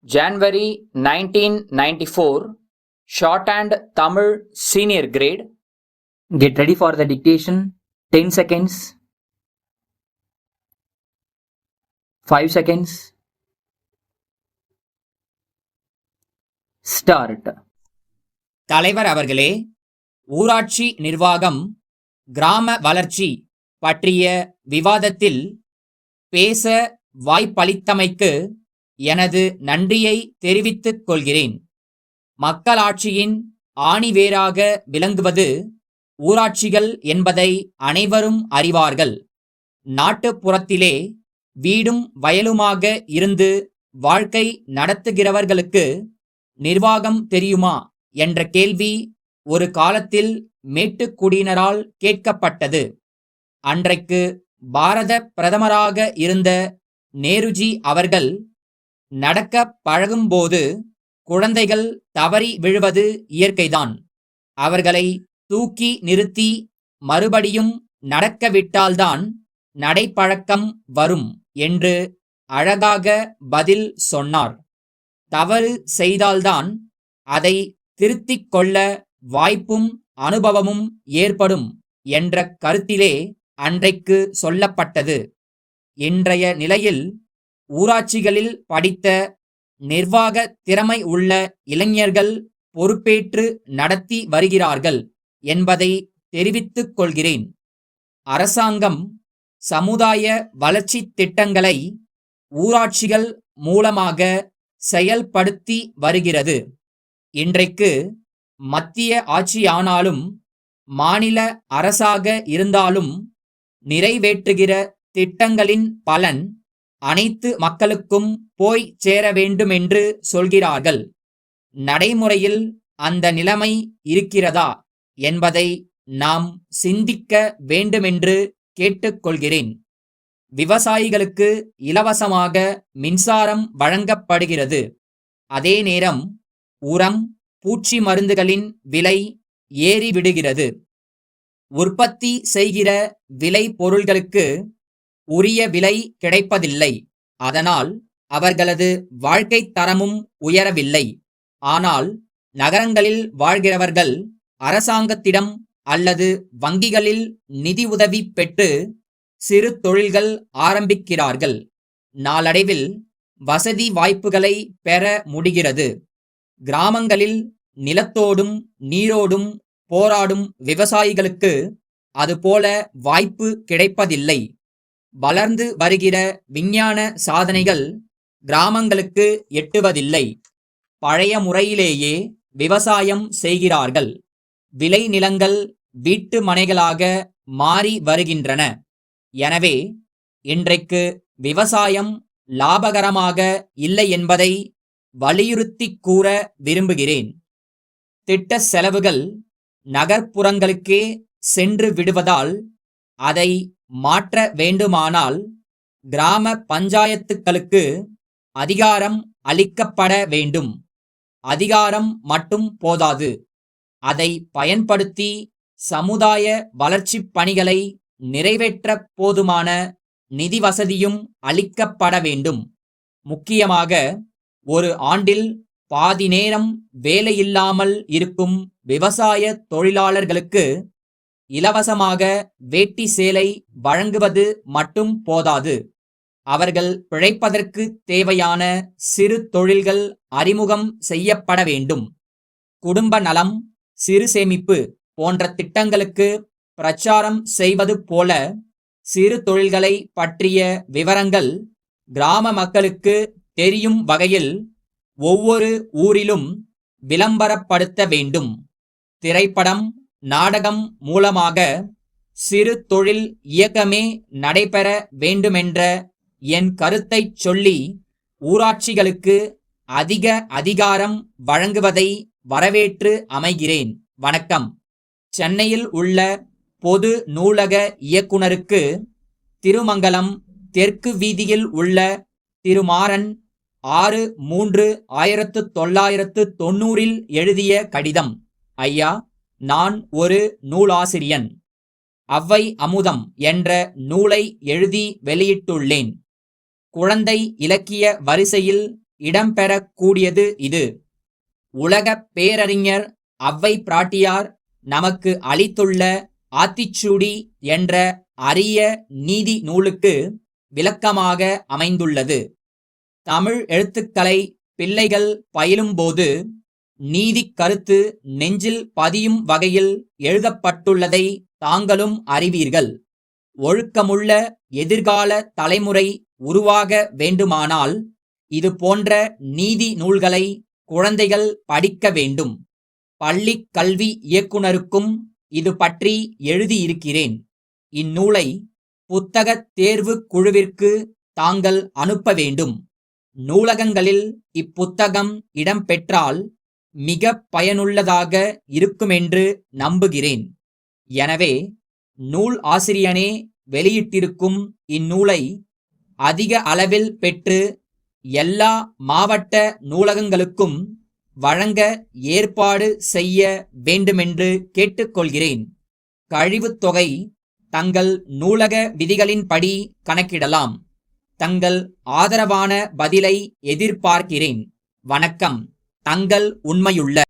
January 1994, Shorthand Tamil Senior Grade. Get ready for the dictation. 10 seconds. 5 seconds. Start. தலைவர் அவர்களே, ஊராட்சி நிர்வாகம், கிராம வளர்ச்சி பற்றிய விவாதத்தில் பேச வாய்ப்பளித்தமைக்கு எனது நன்றியை தெரிவித்துக் கொள்கிறேன். மக்களாட்சியின் ஆணிவேராக விளங்குவது ஊராட்சிகள் என்பதை அனைவரும் அறிவார்கள். நாட்டுப்புறத்திலே வீடும் வயலுமாக இருந்து வாழ்க்கை நடத்துகிறவர்களுக்கு நிர்வாகம் தெரியுமா என்ற கேள்வி ஒரு காலத்தில் மேட்டுக்குடியினரால் கேட்கப்பட்டது. அன்றைக்கு பாரத பிரதமராக இருந்த நேருஜி அவர்கள் நடக்க பழகும்போது குழந்தைகள் தவறி விழுவது இயற்கைதான், அவர்களை தூக்கி நிறுத்தி மறுபடியும் நடக்க விட்டால்தான் நடைப்பழக்கம் வரும் என்று அழகாக பதில் சொன்னார். தவறு செய்தால்தான் அதை திருத்திக் கொள்ள வாய்ப்பும் அனுபவமும் ஏற்படும் என்ற கருத்திலே அன்றைக்கு சொல்லப்பட்டது. இன்றைய நிலையில் ஊராட்சிகளில் படித்த நிர்வாக திறமை உள்ள இளைஞர்கள் பொறுப்பேற்று நடத்தி வருகிறார்கள் என்பதை தெரிவித்துக் கொள்கிறேன். அரசாங்கம் சமுதாய வளர்ச்சி திட்டங்களை ஊராட்சிகள் மூலமாக செயல்படுத்தி வருகிறது. இன்றைக்கு மத்திய ஆட்சியானாலும் மாநில அரசாக இருந்தாலும் நிறைவேற்றுகிற திட்டங்களின் பலன் அனைத்து மக்களுக்கும் போய் சேர வேண்டுமென்று சொல்கிறார்கள். நடைமுறையில் அந்த நிலைமை இருக்கிறதா என்பதை நாம் சிந்திக்க வேண்டுமென்று கேட்டுக்கொள்கிறேன். விவசாயிகளுக்கு இலவசமாக மின்சாரம் வழங்கப்படுகிறது. அதே நேரம் உரம், பூச்சி மருந்துகளின் விலை ஏறிவிடுகிறது. உற்பத்தி செய்கிற விலை பொருள்களுக்கு உரிய விலை கிடைப்பதில்லை. அதனால் அவர்களது வாழ்க்கை தரமும் உயரவில்லை. ஆனால் நகரங்களில் வாழ்கிறவர்கள் அரசாங்கத்திடம் அல்லது வங்கிகளில் நிதி உதவி பெற்று சிறு தொழில்கள் ஆரம்பிக்கிறார்கள். நாளடைவில் வசதி வாய்ப்புகளை பெற முடிகிறது. கிராமங்களில் நிலத்தோடும் நீரோடும் போராடும் விவசாயிகளுக்கு அதுபோல வாய்ப்பு கிடைப்பதில்லை. வளர்ந்து வருகிற விஞ்ஞான சாதனைகள் கிராமங்களுக்கு எட்டுவதில்லை. பழைய முறையிலேயே விவசாயம் செய்கிறார்கள். விளை நிலங்கள் வீட்டு மனைகளாக மாறி வருகின்றன. எனவே இன்றைக்கு விவசாயம் லாபகரமாக இல்லை என்பதை வலியுறுத்தி கூற விரும்புகிறேன். திட்ட செலவுகள் நகர்ப்புறங்களுக்கே சென்று விடுவதால் அதை மாற்ற வேண்டுமானால் கிராம பஞ்சாயத்துக்களுக்கு அதிகாரம் அளிக்கப்பட வேண்டும். அதிகாரம் மட்டும் போதாது, அதை பயன்படுத்தி சமுதாய வளர்ச்சி பணிகளை நிறைவேற்ற போதுமான நிதி வசதியும் அளிக்கப்பட வேண்டும். முக்கியமாக ஒரு ஆண்டில் பாதி நேரம் வேலையில்லாமல் இருக்கும் விவசாய தொழிலாளர்களுக்கு இலவசமாக வேட்டி சேலை வழங்குவது மட்டும் போதாது. அவர்கள் பிழைப்பதற்கு தேவையான சிறு தொழில்கள் அறிமுகம் செய்யப்பட வேண்டும். குடும்ப நலம், சிறு சேமிப்பு போன்ற திட்டங்களுக்கு பிரச்சாரம் செய்வது போல சிறு தொழில்களை பற்றிய விவரங்கள் கிராம மக்களுக்கு தெரியும் வகையில் ஒவ்வொரு ஊரிலும் விளம்பரப்படுத்த வேண்டும். திரைப்படம், நாடகம் மூலமாக சிறு தொழில் இயக்கமே நடைபெற வேண்டுமென்ற என் கருத்தை சொல்லி ஊராட்சிகளுக்கு அதிக அதிகாரம் வழங்குவதை வரவேற்று அமைகிறேன். வணக்கம். சென்னையில் உள்ள பொது நூலக இயக்குனருக்கு திருமங்கலம் தெற்கு வீதியில் உள்ள திருமாறன் 6/3/1990 எழுதிய கடிதம். ஐயா, நான் ஒரு நூலாசிரியன். அவ்வை அமுதம் என்ற நூலை எழுதி வெளியிட்டுள்ளேன். குழந்தை இலக்கிய வரிசையில் இடம்பெறக்கூடியது இது. உலகப் பேரறிஞர் ஔவை பிராட்டியார் நமக்கு அளித்துள்ள ஆத்திச்சூடி என்ற அரிய நீதி நூலுக்கு விளக்கமாக அமைந்துள்ளது. தமிழ் எழுத்துக்களை பிள்ளைகள் பயிலும்போது நீதிக் கருத்து நெஞ்சில் பதியும் வகையில் எழுதப்பட்டுள்ளதை தாங்களும் அறிவீர்கள். ஒழுக்கமுள்ள எதிர்கால தலைமுறை உருவாக வேண்டுமானால் இது போன்ற நீதி நூல்களை குழந்தைகள் படிக்க வேண்டும். பள்ளிக் கல்வி இயக்குனருக்கும் இது பற்றி எழுதியிருக்கிறேன். இந்நூலை புத்தகத் தேர்வு குழுவிற்கு தாங்கள் அனுப்ப வேண்டும். நூலகங்களில் இப்புத்தகம் இடம்பெற்றால் மிக பயனுள்ளதாக இருக்குமென்று நம்புகிறேன். எனவே நூல் ஆசிரியனே வெளியிட்டிருக்கும் இந்நூலை அதிக அளவில் பெற்று எல்லா மாவட்ட நூலகங்களுக்கும் வழங்க ஏற்பாடு செய்ய வேண்டுமென்று கேட்டுக்கொள்கிறேன். கழிவுத் தொகை தங்கள் நூலக விதிகளின்படி கணக்கிடலாம். தங்கள் ஆதரவான பதிலை எதிர்பார்க்கிறேன். வணக்கம். தங்கள் உண்மையுள்ள